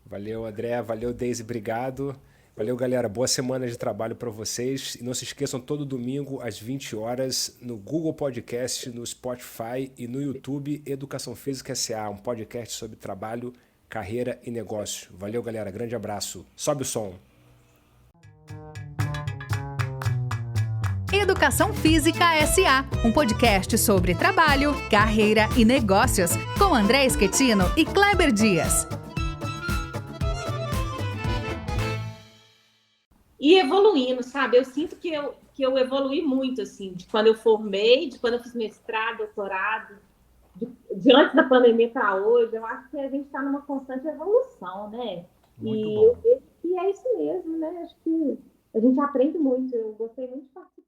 Valeu, André. Valeu, Deise. Obrigado. Valeu, galera. Boa semana de trabalho para vocês. E não se esqueçam, todo domingo, às 20 horas, no Google Podcast, no Spotify e no YouTube, Educação Física S.A., um podcast sobre trabalho, carreira e negócio. Valeu, galera. Grande abraço. Sobe o som. Educação Física S.A., um podcast sobre trabalho, carreira e negócios, com André Schettino e Kleber Dias. E evoluindo, sabe? Eu sinto que eu evoluí muito, assim, de quando eu formei, de quando eu fiz mestrado, doutorado, de antes da pandemia para hoje. Eu acho que a gente está numa constante evolução, né? Muito e bom. eu vejo que é isso mesmo, né? Acho que a gente aprende muito. Eu gostei muito de participar.